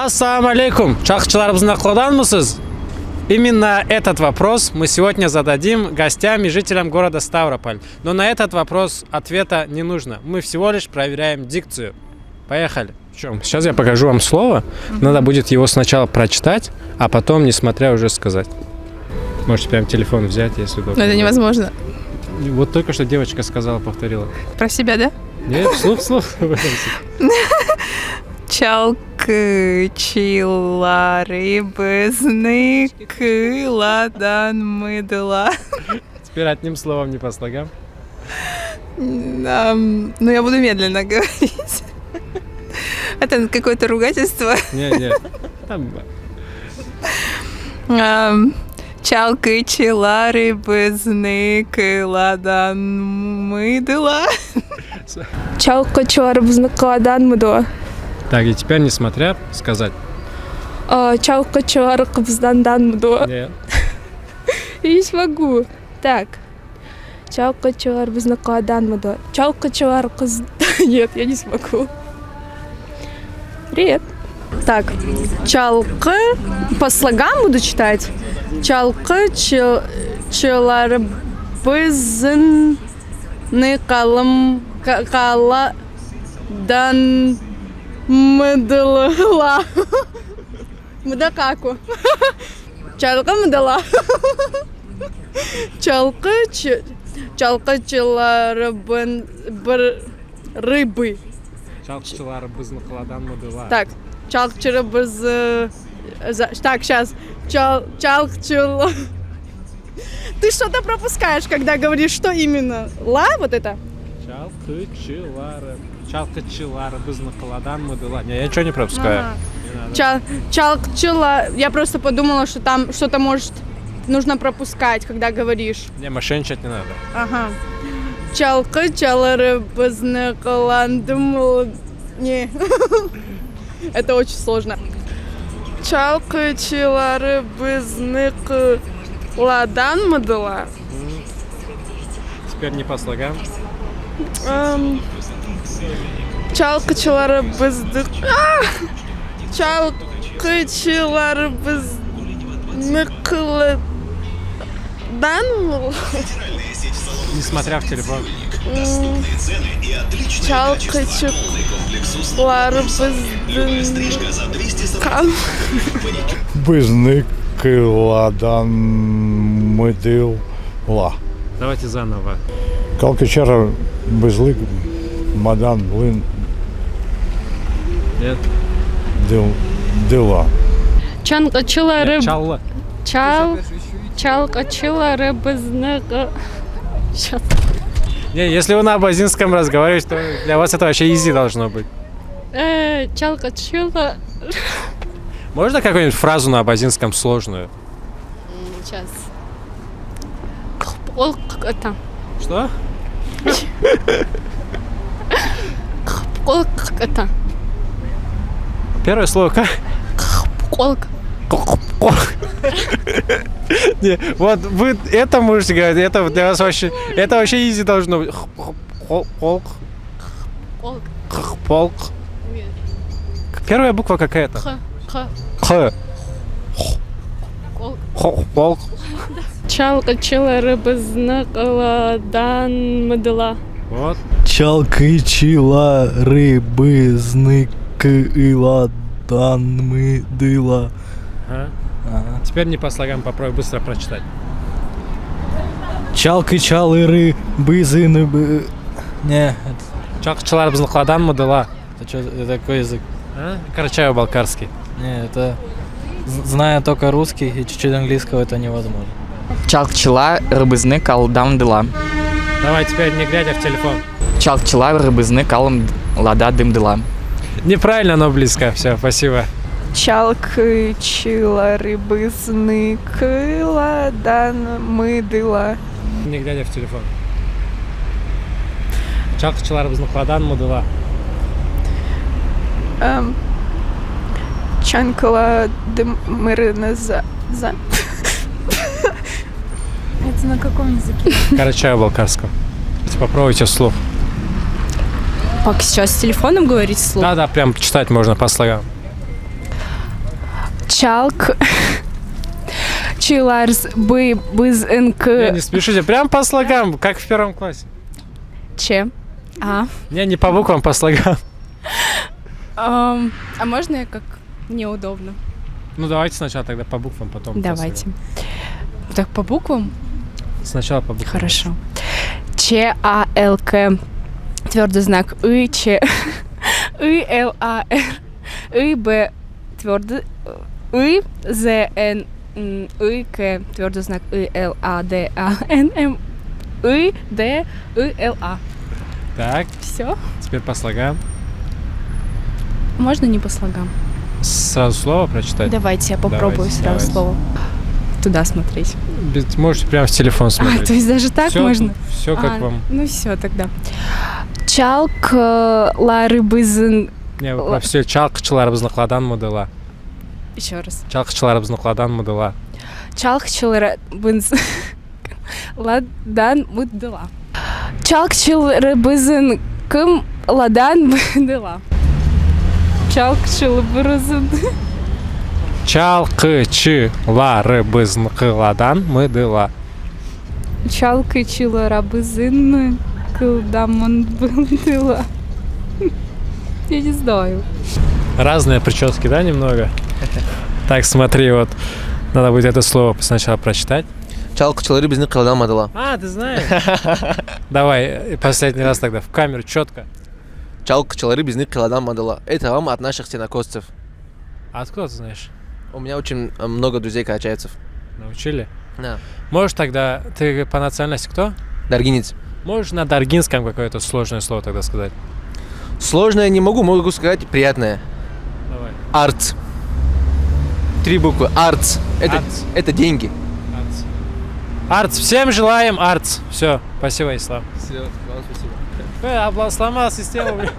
Ассаламу алейкум. Чакчыларыбызды кооданмысыз? Именно этот вопрос мы сегодня зададим гостям и жителям города Ставрополь. Но на этот вопрос ответа не нужно. Мы всего лишь проверяем дикцию. Поехали. Сейчас я покажу вам слово. Надо будет его сначала прочитать, а потом, несмотря, уже сказать. Можете прям телефон взять, если удобно. Но это невозможно. Вот только что девочка сказала, повторила. Про себя, да? Нет, вслух. Чалкычила рыбызны кыладан мыдла. Теперь одним словом, не по слогам. Ну, я буду медленно говорить. Это какое-то ругательство. Не. Там... Чалкычила рыбызны кыладан мыдла. Чалкычила рыбызны кыладан мыдла. Так, и теперь, несмотря, сказать. Чалкычила рыбыздан мыдла. Нет. Я не смогу. Так. Чалкычила рыбызны кыладан мыдла. Чалкычила рыбыз... Нет, я не смогу. Привет. Так, чалкы, по слогам буду читать. Чалкы чыларыбызны каладан мыдла. Мыдакаку. Чалкы мыдла. Чалкы рыбы. Чалкчыларыбызны кыладан мыдла. Так, чалкчыларыбыз... Так, сейчас. Чалкчыла... Ты что-то пропускаешь, когда говоришь, что именно? Ла, вот это? Чалкчыларыбызны кыладан мыдла. Не, я ничего не пропускаю. Чалкчыла... Я просто подумала, что там что-то может... Нужно пропускать, когда говоришь. Не, мошенничать не надо. Ага. Чалкычыларыбызны кыладан... Не. Это очень сложно. Чалкычыларыбызны кыладан мыдла. Теперь не по слогам. Чалкычыларыбызны... Чалкычыларыбызны кыладан... Несмотря в телефон. Бызны кыладан мыдла. Давайте заново. Калкычара бызлык мадан блин Нет. дыла. Чалла. Чалкычила рыбызны... Сейчас. Не, если вы на абазинском разговариваете, то для вас это вообще изи должно быть. Чалкычила... Можно какую-нибудь фразу на абазинском сложную? Сейчас. Это... Что? Это... Первое слово как? Колк. Не, вот вы это можете говорить, это для вас вообще, это вообще изи должно быть. Полк. Полк. Первая буква какая-то? Х. Полк. Чалкычила рыбызны кыладан мыдла. Вот. Чалкычила рыбызны кыладан мыдла. Ага. Теперь не по слогам, попробуй быстро прочитать. Чалкычалы рыбызны... Не, Чалкчыларыбызны кыладан мыдла. это что, это какой язык? Карачаево-балкарский. Не, это... Зная только русский и чуть-чуть английского, это невозможно. Чалкчыла рыбызны каладан мыдла. Давай теперь не глядя в телефон. Чалкчыла рыбызны каладан мыдла. Неправильно, но близко. Все, спасибо. Чалкычила рыбызны кыладан мыдла. Не глядя в телефон. Чалкчыларыбызны кыладан мыдла. Чанкала дымырны за... Это на каком языке? Карачаево-балкарском. Попробуйте вслух. Сейчас с телефоном говорить вслух? Да, прям читать можно по слогам. Чалк. Чиларс бы бызынк. Не спешите, прям по слогам, как в первом классе. Че. А. Не по буквам, по слогам. А можно я как неудобно? Ну, давайте сначала тогда по буквам, потом по Давайте. слогам. Так, по буквам? Сначала по буквам. Хорошо. ЧАЛК. Твердый знак И, Ч. ИЛАР. ИБ. Твердый. И, ЗН. ИК. Твердый знак ИЛАДАНМ. И, Д, ИЛА. Так, Все? теперь по слогам. Можно не по слогам? Сразу слово прочитать? Давайте я попробую Давайте, сразу давайте. слово. Туда смотреть. Можете прямо в телефон смотреть. То есть даже так Всё, можно? Все как вам. Ну все тогда. Чалк ларыбызын. Не, во все чалкчыларыбызныклардан мыдыла. Еще раз. Чалкчыларыбызныклардан мыдыла. Чалкчыларыбыз ладан мыдыла. Чалкчыларыбызын кым ладан мыдыла. Чалкчыларыбызын. Чалкчыларыбызныклардан мыдыла. Чалкчыларыбызын кылдан мыдыла. Я не знаю. Разные прически, да, немного? Так, смотри, вот. Надо будет это слово сначала прочитать. Чалкчылары бизни кылдан мадыла. А, ты знаешь? Давай, последний раз тогда, в камеру, четко. Чалкчылары бизни кылдан мадыла. Это вам от наших стенокосцев. А откуда ты знаешь? У меня очень много друзей карачаевцев. Научили? Да. Можешь тогда, ты по национальности кто? Даргинец. Можешь на даргинском какое-то сложное слово тогда сказать? Сложное не могу сказать приятное. Давай. Арц. 3 буквы. Арц. Арц. Это деньги. Арц. Арц. Всем желаем арц. Все, спасибо, Ислам. Все, вам спасибо. Сломал систему, блин.